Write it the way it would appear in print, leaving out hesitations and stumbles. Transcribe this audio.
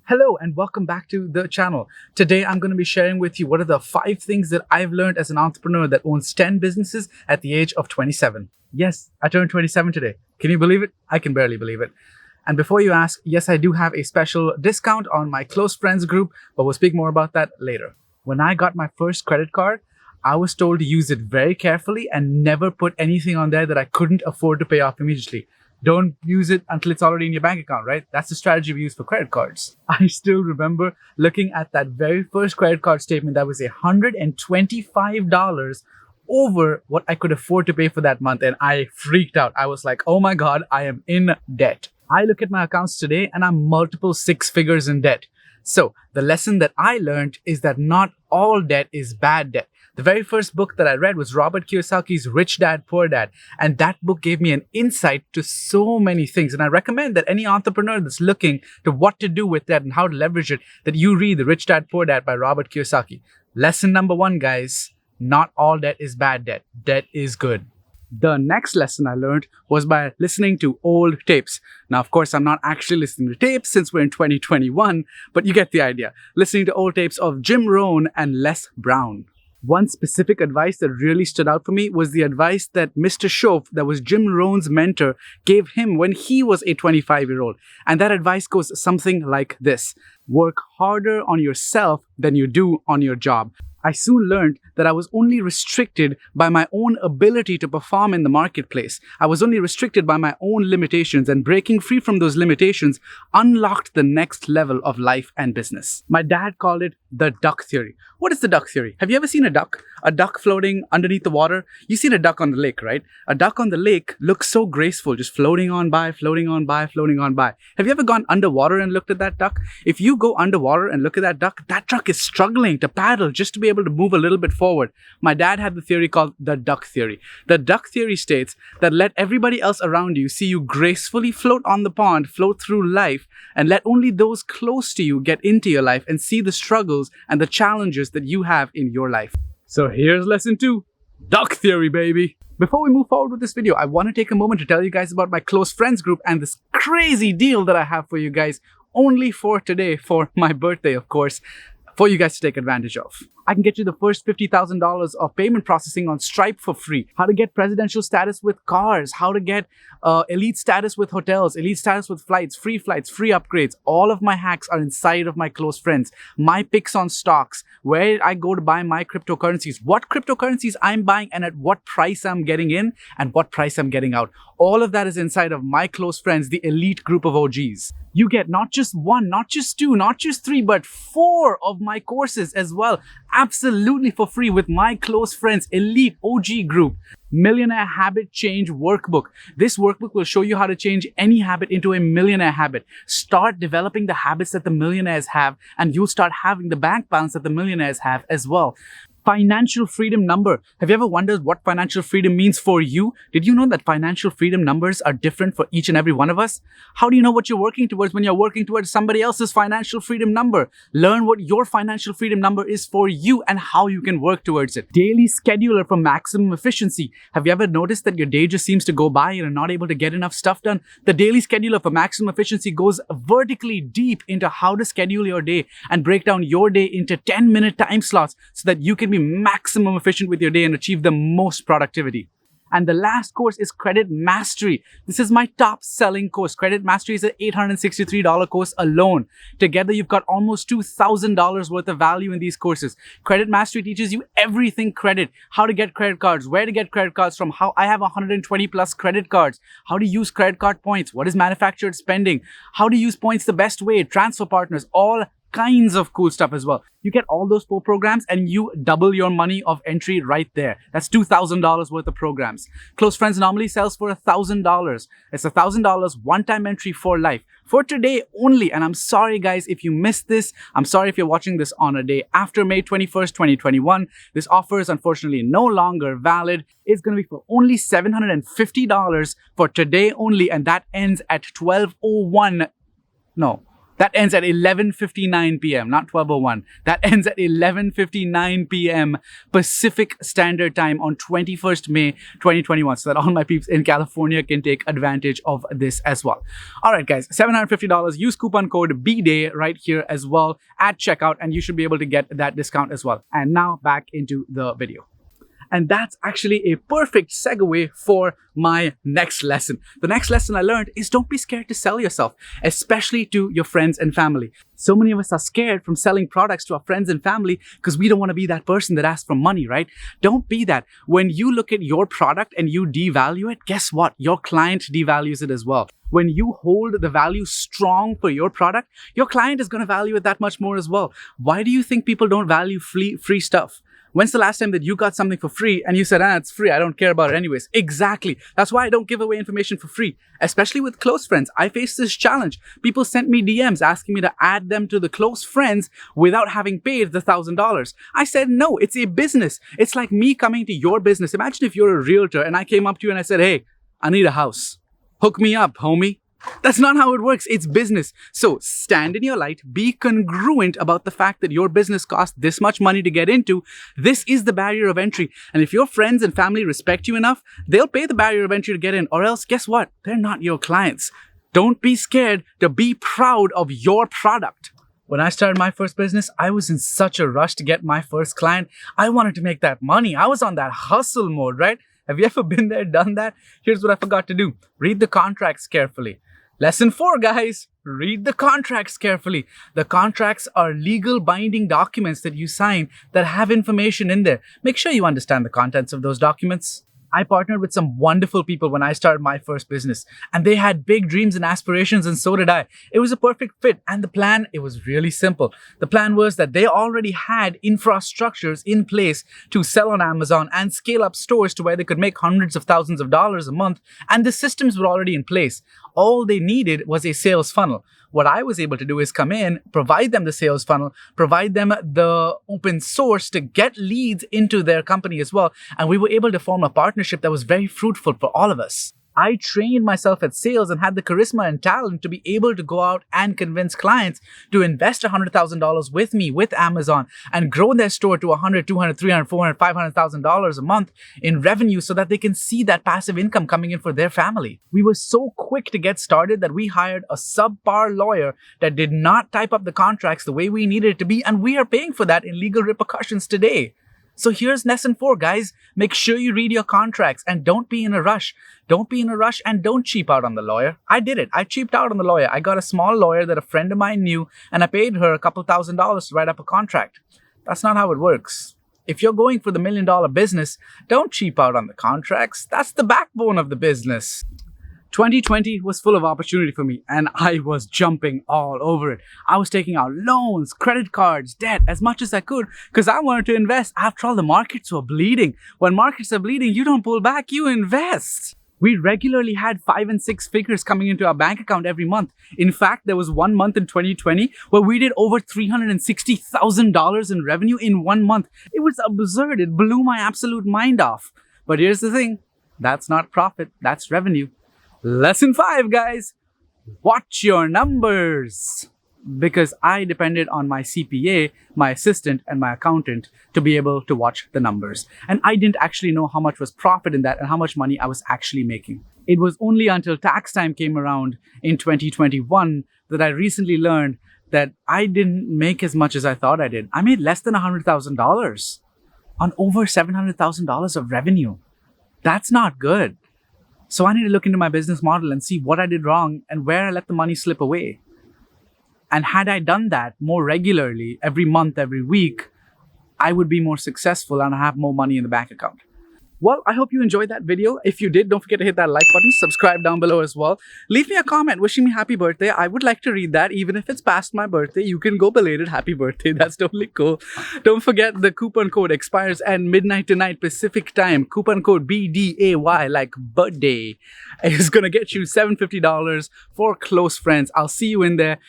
Hello and welcome back to the channel. Today I'm going to be sharing with you what are the 5 things that I've learned as an entrepreneur that owns 10 businesses at the age of 27. Yes, I turned 27 today. Can you believe it? I can barely believe it. And before you ask, yes, I do have a special discount on my close friends group, but we'll speak more about that later. When I got my first credit card, I was told to use it very carefully and never put anything on there that I couldn't afford to pay off immediately. Don't use it until it's already in your bank account, right? That's the strategy we use for credit cards. I still remember looking at that very first credit card statement that was $125 over what I could afford to pay for that month, and I freaked out. I was like, oh my God, I am in debt. I look at my accounts today and I'm multiple 6 figures in debt. So the lesson that I learned is that not all debt is bad debt. The very first book that I read was Robert Kiyosaki's Rich Dad, Poor Dad. And that book gave me an insight to so many things. And I recommend that any entrepreneur that's looking to what to do with that and how to leverage it, that you read the Rich Dad, Poor Dad by Robert Kiyosaki. Lesson number 1, guys, not all debt is bad debt. Debt is good. The next lesson I learned was by listening to old tapes. Now, of course, I'm not actually listening to tapes since we're in 2021, but you get the idea. Listening to old tapes of Jim Rohn and Les Brown. One specific advice that really stood out for me was the advice that Mr. Shoaff, that was Jim Rohn's mentor, gave him when he was a 25-year-old. And that advice goes something like this: work harder on yourself than you do on your job. I soon learned that I was only restricted by my own ability to perform in the marketplace. I was only restricted by my own limitations, and breaking free from those limitations unlocked the next level of life and business. My dad called it the duck theory. What is the duck theory? Have you ever seen a duck? A duck floating underneath the water? You've seen a duck on the lake, right? A duck on the lake looks so graceful, just floating on by, floating on by, floating on by. Have you ever gone underwater and looked at that duck? If you go underwater and look at that duck is struggling to paddle just to be able to move a little bit forward. My dad had the theory called the duck theory. The duck theory states that let everybody else around you see you gracefully float on the pond, float through life, and let only those close to you get into your life and see the struggles and the challenges that you have in your life. So here's lesson 2, duck theory, baby. Before we move forward with this video, I want to take a moment to tell you guys about my close friends group and this crazy deal that I have for you guys only for today, for my birthday, of course, for you guys to take advantage of. I can get you the first $50,000 of payment processing on Stripe for free. How to get presidential status with cars. How to get elite status with hotels, elite status with flights, free upgrades. All of my hacks are inside of my close friends. My picks on stocks, where I go to buy my cryptocurrencies, what cryptocurrencies I'm buying and at what price I'm getting in and what price I'm getting out. All of that is inside of my close friends, the elite group of OGs. You get not just 1, not just 2, not just 3, but 4 of my courses as well, absolutely for free with my close friends, elite OG group. Millionaire Habit Change Workbook. This workbook will show you how to change any habit into a millionaire habit. Start developing the habits that the millionaires have, and you'll start having the bank balance that the millionaires have as well. Financial freedom number. Have you ever wondered what financial freedom means for you? Did you know that financial freedom numbers are different for each and every one of us? How do you know what you're working towards when you're working towards somebody else's financial freedom number? Learn what your financial freedom number is for you and how you can work towards it. Daily scheduler for maximum efficiency. Have you ever noticed that your day just seems to go by and you're not able to get enough stuff done? The daily scheduler for maximum efficiency goes vertically deep into how to schedule your day and break down your day into 10-minute time slots so that you can be maximum efficient with your day and achieve the most productivity. And the last course is Credit Mastery. This is my top selling course. Credit Mastery is an $863 course alone. Together, you've got almost $2,000 worth of value in these courses. Credit Mastery teaches you everything credit, how to get credit cards, where to get credit cards from, how I have 120 plus credit cards, how to use credit card points, what is manufactured spending, how to use points the best way, transfer partners, all kinds of cool stuff as well. You get all those 4 programs and you double your money of entry right there. That's $2,000 worth of programs. Close Friends normally sells for $1,000. It's $1,000 one-time entry for life. For today only, and I'm sorry guys if you missed this. I'm sorry if you're watching this on a day after May 21st, 2021. This offer is unfortunately no longer valid. It's going to be for only $750 for today only, and that ends at 12:01. No. That ends at 11:59 p.m., not 12:01. That ends at 11:59 p.m. Pacific Standard Time on 21st May 2021, so that all my peeps in California can take advantage of this as well. All right, guys, $750. Use coupon code BDAY right here as well at checkout, and you should be able to get that discount as well. And now back into the video. And that's actually a perfect segue for my next lesson. The next lesson I learned is don't be scared to sell yourself, especially to your friends and family. So many of us are scared from selling products to our friends and family because we don't want to be that person that asks for money, right? Don't be that. When you look at your product and you devalue it, guess what? Your client devalues it as well. When you hold the value strong for your product, your client is going to value it that much more as well. Why do you think people don't value free stuff? When's the last time that you got something for free and you said, it's free, I don't care about it anyways? Exactly. That's why I don't give away information for free, especially with close friends. I faced this challenge. People sent me DMs asking me to add them to the close friends without having paid the $1,000. I said, no, it's a business. It's like me coming to your business. Imagine if you're a realtor and I came up to you and I said, hey, I need a house. Hook me up, homie. That's not how it works. It's business. So stand in your light, be congruent about the fact that your business costs this much money to get into. This is the barrier of entry. And if your friends and family respect you enough, they'll pay the barrier of entry to get in, or else guess what? They're not your clients. Don't be scared to be proud of your product. When I started my first business, I was in such a rush to get my first client. I wanted to make that money. I was on that hustle mode, right? Have you ever been there, done that? Here's what I forgot to do. Read the contracts carefully. Lesson 4, guys, read the contracts carefully. The contracts are legal binding documents that you sign that have information in there. Make sure you understand the contents of those documents. I partnered with some wonderful people when I started my first business, and they had big dreams and aspirations, and so did I. It was a perfect fit, and the plan, it was really simple. The plan was that they already had infrastructures in place to sell on Amazon and scale up stores to where they could make hundreds of thousands of dollars a month, and the systems were already in place. All they needed was a sales funnel. What I was able to do is come in, provide them the sales funnel, provide them the open source to get leads into their company as well. And we were able to form a partnership that was very fruitful for all of us. I trained myself at sales and had the charisma and talent to be able to go out and convince clients to invest $100,000 with me, with Amazon, and grow their store to $100,000, $200,000, $300,000, $400,000, $500,000 a month in revenue so that they can see that passive income coming in for their family. We were so quick to get started that we hired a subpar lawyer that did not type up the contracts the way we needed it to be, and we are paying for that in legal repercussions today. So here's lesson 4, guys. Make sure you read your contracts and don't be in a rush. Don't be in a rush and don't cheap out on the lawyer. I did it. I cheaped out on the lawyer. I got a small lawyer that a friend of mine knew, and I paid her a couple $1,000s to write up a contract. That's not how it works. If you're going for the $1 million business, don't cheap out on the contracts. That's the backbone of the business. 2020 was full of opportunity for me, and I was jumping all over it. I was taking out loans, credit cards, debt, as much as I could because I wanted to invest. After all, the markets were bleeding. When markets are bleeding, you don't pull back, you invest. We regularly had 5 and 6 figures coming into our bank account every month. In fact, there was one month in 2020 where we did over $360,000 in revenue in 1 month. It was absurd. It blew my absolute mind off. But here's the thing. That's not profit. That's revenue. Lesson 5, guys, watch your numbers. Because I depended on my CPA, my assistant, and my accountant to be able to watch the numbers. And I didn't actually know how much was profit in that and how much money I was actually making. It was only until tax time came around in 2021 that I recently learned that I didn't make as much as I thought I did. I made less than $100,000 on over $700,000 of revenue. That's not good. So I need to look into my business model and see what I did wrong and where I let the money slip away. And had I done that more regularly, every month, every week, I would be more successful and have more money in the bank account. Well, I hope you enjoyed that video. If you did, don't forget to hit that like button, subscribe down below as well. Leave me a comment wishing me happy birthday. I would like to read that. Even if it's past my birthday, you can go belated happy birthday. That's totally cool. Don't forget the coupon code expires at midnight tonight Pacific time. Coupon code BDAY, like birthday, is going to get you $750 for close friends. I'll see you in there.